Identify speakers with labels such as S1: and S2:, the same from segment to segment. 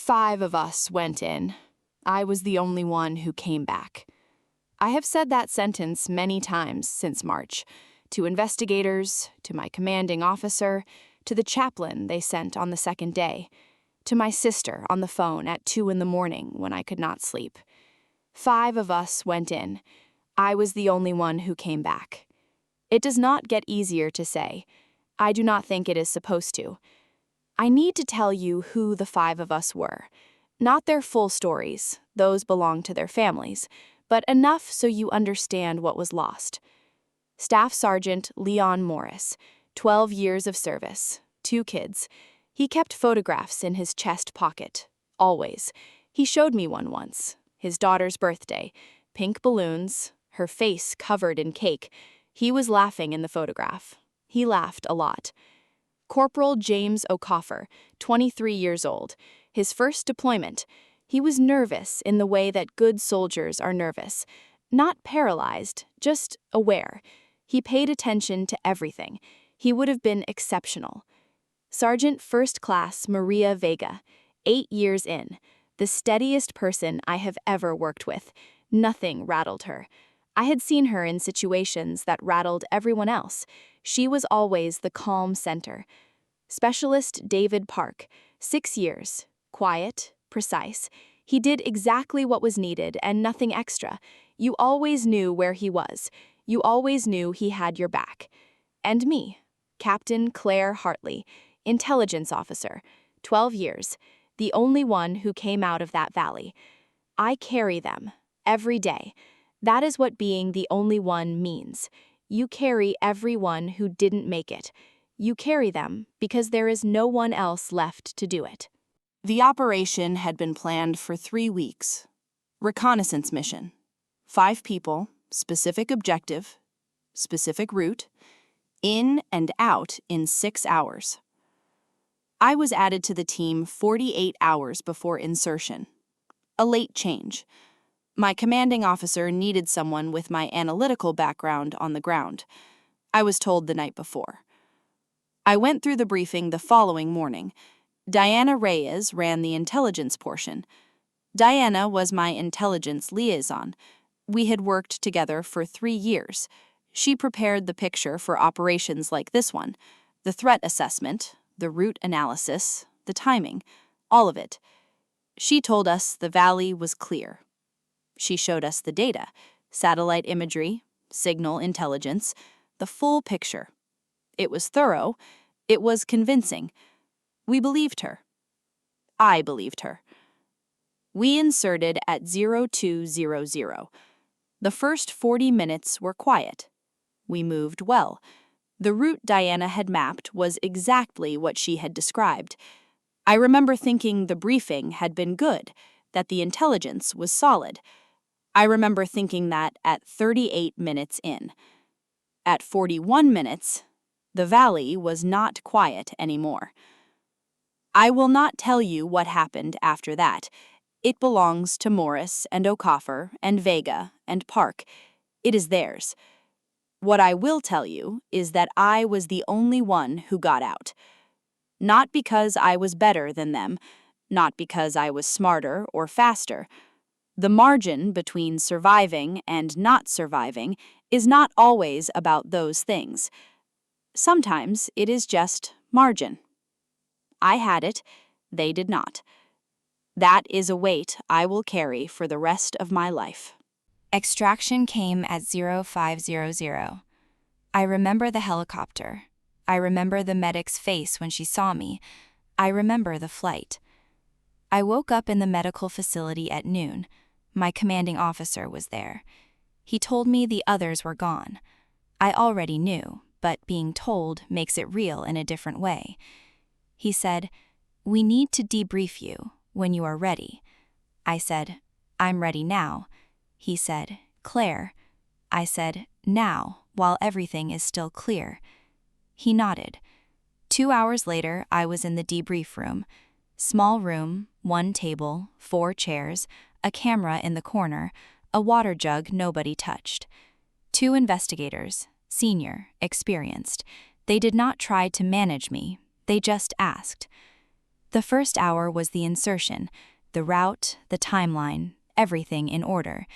S1: 5 of us went in. I was the only one who came back. I have said that sentence many times since March, to investigators, to my commanding officer, to the chaplain they sent on the second day, to my sister on the phone at 2 in the morning when I could not sleep. 5 of us went in. I was the only one who came back. It does not get easier to say. I do not think it is supposed to. I need to tell you who the 5 of us were. Not their full stories, those belong to their families, but enough so you understand what was lost. Staff Sergeant Leon Morris, 12 years of service, 2 kids. He kept photographs in his chest pocket, always. He showed me one once, his daughter's birthday, pink balloons, her face covered in cake. He was laughing in the photograph. He laughed a lot. Corporal James O'Coffer, 23 years old, his first deployment. He was nervous in the way that good soldiers are nervous. Not paralyzed, just aware. He paid attention to everything. He would have been exceptional. Sergeant First Class Maria Vega, 8 years in, the steadiest person I have ever worked with. Nothing rattled her. I had seen her in situations that rattled everyone else. She was always the calm center. Specialist David Park, 6 years, quiet, precise. He did exactly what was needed and nothing extra. You always knew where he was. You always knew he had your back. And me, Captain Claire Hartley, intelligence officer, 12 years, the only one who came out of that valley. I carry them every day. That is what being the only one means. You carry everyone who didn't make it. You carry them because there is no one else left to do it. The operation had been planned for 3 weeks. Reconnaissance mission. 5 people, specific objective, specific route, in and out in 6 hours. I was added to the team 48 hours before insertion. A late change. My commanding officer needed someone with my analytical background on the ground. I was told the night before. I went through the briefing the following morning. Diana Reyes ran the intelligence portion. Diana was my intelligence liaison. We had worked together for 3 years. She prepared the picture for operations like this one, the threat assessment, the route analysis, the timing, all of it. She told us the valley was clear. She showed us the data, satellite imagery, signal intelligence, the full picture. It was thorough. It was convincing. We believed her. I believed her. We inserted at 0200. The first 40 minutes were quiet. We moved well. The route Diana had mapped was exactly what she had described. I remember thinking the briefing had been good, that the intelligence was solid. I remember thinking that at 38 minutes in. At 41 minutes, the valley was not quiet anymore. I will not tell you what happened after that. It belongs to Morris and O'Coffer and Vega and Park. It is theirs. What I will tell you is that I was the only one who got out. Not because I was better than them, not because I was smarter or faster. The margin between surviving and not surviving is not always about those things. Sometimes it is just margin. I had it, they did not. That is a weight I will carry for the rest of my life.
S2: Extraction came at 0500. I remember the helicopter. I remember the medic's face when she saw me. I remember the flight. I woke up in the medical facility at noon. My commanding officer was there. He told me the others were gone. I already knew, but being told makes it real in a different way. He said, "We need to debrief you when you are ready." I said, "I'm ready now." He said, "Claire." I said, "Now, while everything is still clear." He nodded. 2 hours later, I was in the debrief room. Small room, 1 table, 4 chairs, a camera in the corner, a water jug nobody touched. 2 investigators, senior, experienced. They did not try to manage me, they just asked. The first hour was the insertion, the route, the timeline, everything in order.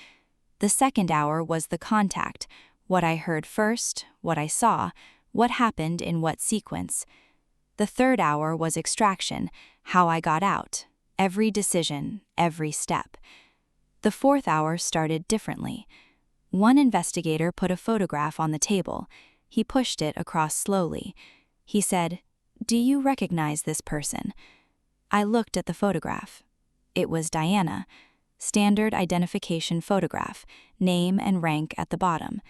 S2: The second hour was the contact, what I heard first, what I saw, what happened in what sequence. The third hour was extraction, how I got out, every decision, every step. The fourth hour started differently. One investigator put a photograph on the table. He pushed it across slowly. He said, "Do you recognize this person?" I looked at the photograph. It was Diana. Standard identification photograph, name and rank at the bottom.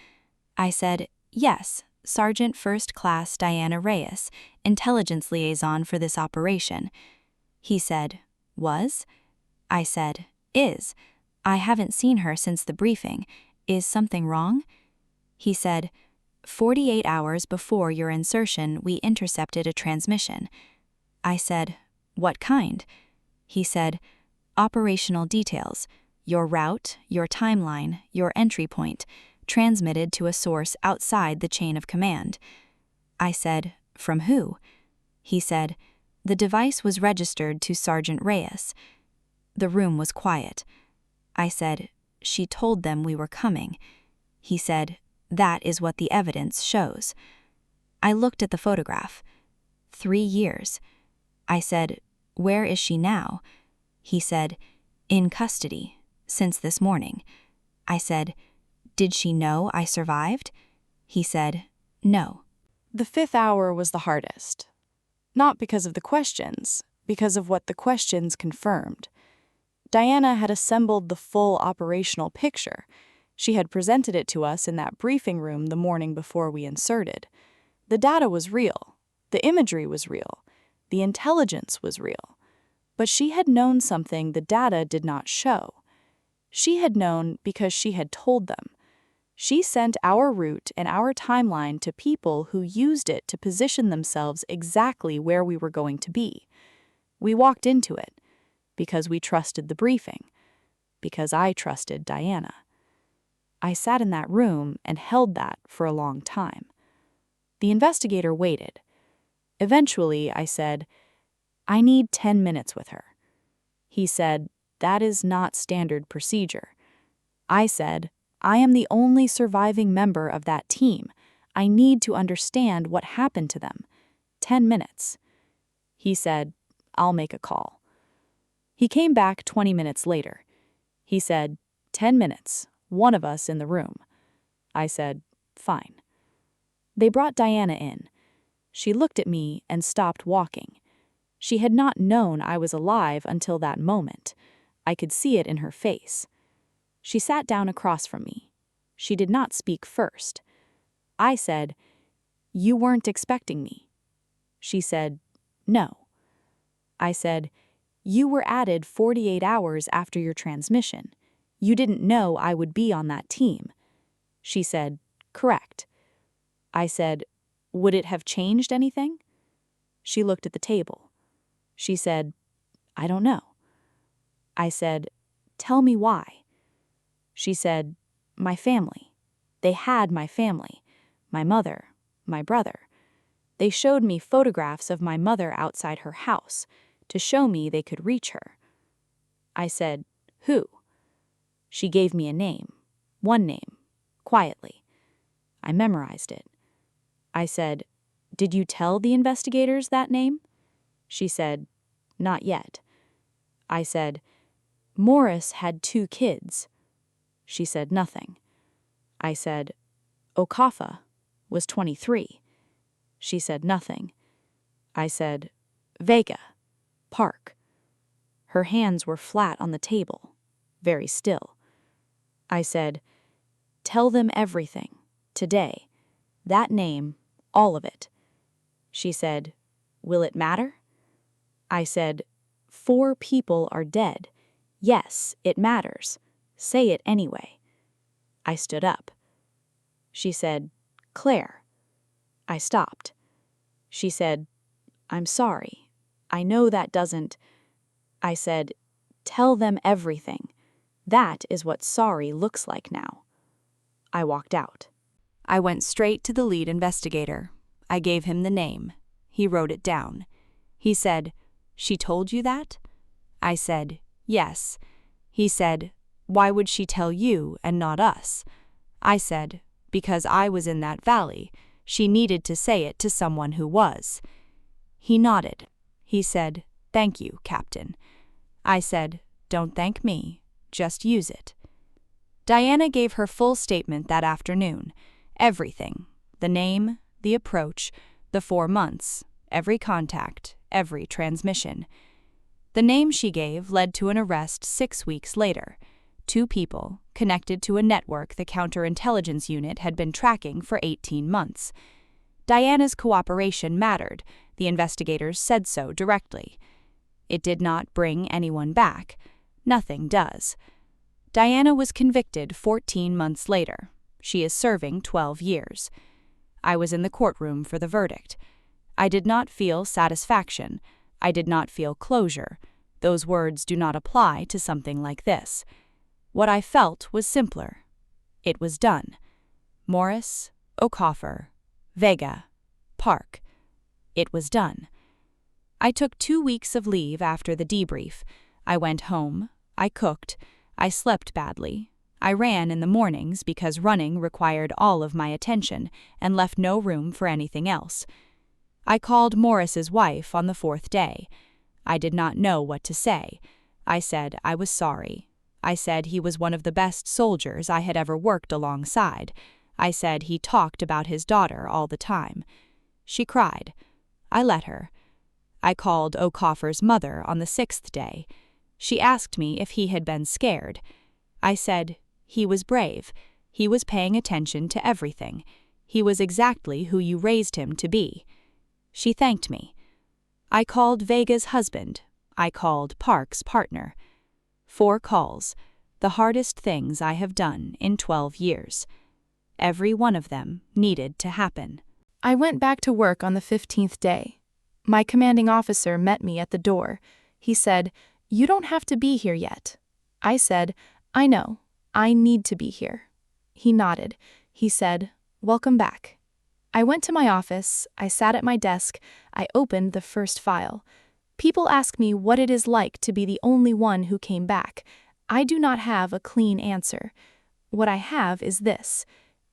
S2: I said, "Yes, Sergeant First Class Diana Reyes, intelligence liaison for this operation." He said, "Was?" I said, "Is. I haven't seen her since the briefing. Is something wrong?" He said, 48 hours before your insertion, we intercepted a transmission." I said, "What kind?" He said, "Operational details, your route, your timeline, your entry point, transmitted to a source outside the chain of command." I said, "From who?" He said, "The device was registered to Sergeant Reyes." The room was quiet. I said, "She told them we were coming." He said, "That is what the evidence shows." I looked at the photograph. 3 years. I said, "Where is she now?" He said, "In custody, since this morning." I said, "Did she know I survived?" He said, "No."
S1: The fifth hour was the hardest. Not because of the questions, because of what the questions confirmed. Diana had assembled the full operational picture. She had presented it to us in that briefing room the morning before we inserted. The data was real. The imagery was real. The intelligence was real. But she had known something the data did not show. She had known because she had told them. She sent our route and our timeline to people who used it to position themselves exactly where we were going to be. We walked into it because we trusted the briefing, because I trusted Diana. I sat in that room and held that for a long time. The investigator waited. Eventually, I said, "I need 10 minutes with her." He said, "That is not standard procedure." I said, "I am the only surviving member of that team. I need to understand what happened to them. 10 minutes. He said, "I'll make a call." He came back 20 minutes later. He said, 10 minutes, one of us in the room." I said, "Fine." They brought Diana in. She looked at me and stopped walking. She had not known I was alive until that moment. I could see it in her face. She sat down across from me. She did not speak first. I said, "You weren't expecting me." She said, "No." I said, "You were added 48 hours after your transmission. You didn't know I would be on that team." She said, "Correct." I said, "Would it have changed anything?" She looked at the table. She said, "I don't know." I said, "Tell me why." She said, "My family. They had my family. My mother, my brother. They showed me photographs of my mother outside her house to show me they could reach her." I said, "Who?" She gave me a name, one name, quietly. I memorized it. I said, "Did you tell the investigators that name?" She said, "Not yet." I said, "Morris had 2 kids." She said nothing. I said, "Okafa was 23. She said nothing. I said, "Vega, Park." Her hands were flat on the table, very still. I said, "Tell them everything, today. That name, all of it." She said, "Will it matter?" I said, 4 people are dead. Yes, it matters. Say it anyway." I stood up. She said, "Claire." I stopped. She said, "I'm sorry. I know that doesn't." I said, "Tell them everything. That is what sorry looks like now." I walked out. I went straight to the lead investigator. I gave him the name. He wrote it down. He said,
S2: "She told you that?" I said, "Yes." He said, "Why would she tell you and not us?" I said, "Because I was in that valley. She needed to say it to someone who was." He nodded. He said, "Thank you, Captain." I said, "Don't thank me. Just use it." Diana gave her full statement that afternoon. Everything. The name, the approach, the 4 months, every contact, every transmission. The name she gave led to an arrest 6 weeks later. 2 people, connected to a network the counterintelligence unit had been tracking for 18 months. Diana's cooperation mattered. The investigators said so directly. It did not bring anyone back. Nothing does. Diana was convicted 14 months later. She is serving 12 years. I was in the courtroom for the verdict. I did not feel satisfaction. I did not feel closure. Those words do not apply to something like this. What I felt was simpler. It was done. Morris, O'Coffer, Vega, Park. It was done. I took 2 weeks of leave after the debrief. I went home. I cooked. I slept badly. I ran in the mornings because running required all of my attention and left no room for anything else. I called Morris's wife on the 4th day. I did not know what to say. I said I was sorry. I said he was one of the best soldiers I had ever worked alongside. I said he talked about his daughter all the time. She cried. I let her. I called O'Coffer's mother on the 6th day. She asked me if he had been scared. I said, he was brave. He was paying attention to everything. He was exactly who you raised him to be. She thanked me. I called Vega's husband. I called Park's partner. 4 calls, the hardest things I have done in 12 years. Every one of them needed to happen.
S1: I went back to work on the 15th day. My commanding officer met me at the door. He said, "You don't have to be here yet." I said, "I know. I need to be here." He nodded. He said, "Welcome back." I went to my office. I sat at my desk. I opened the first file. People ask me what it is like to be the only one who came back. I do not have a clean answer. What I have is this.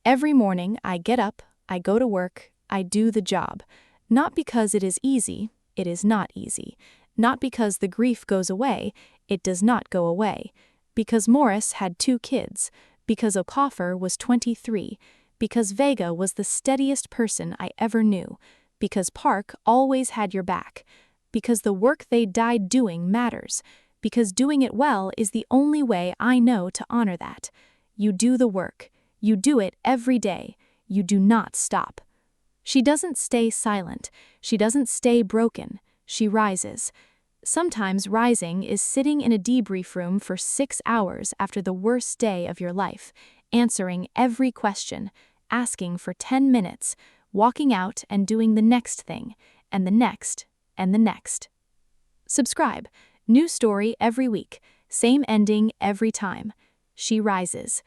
S1: Every morning I get up, I go to work, I do the job. Not because it is easy, it is not easy. Not because the grief goes away, it does not go away. Because Morris had 2 kids. Because O'Coffer was 23. Because Vega was the steadiest person I ever knew. Because Park always had your back. Because the work they died doing matters. Because doing it well is the only way I know to honor that. You do the work. You do it every day. You do not stop. She doesn't stay silent. She doesn't stay broken. She rises. Sometimes rising is sitting in a debrief room for 6 hours after the worst day of your life, answering every question, asking for 10 minutes, walking out and doing the next thing, and the next, and the next. Subscribe. New story every week. Same ending every time. She rises.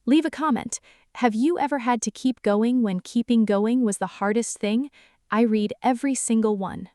S1: Leave a comment. Have you ever had to keep going when keeping going was the hardest thing? I read every single one.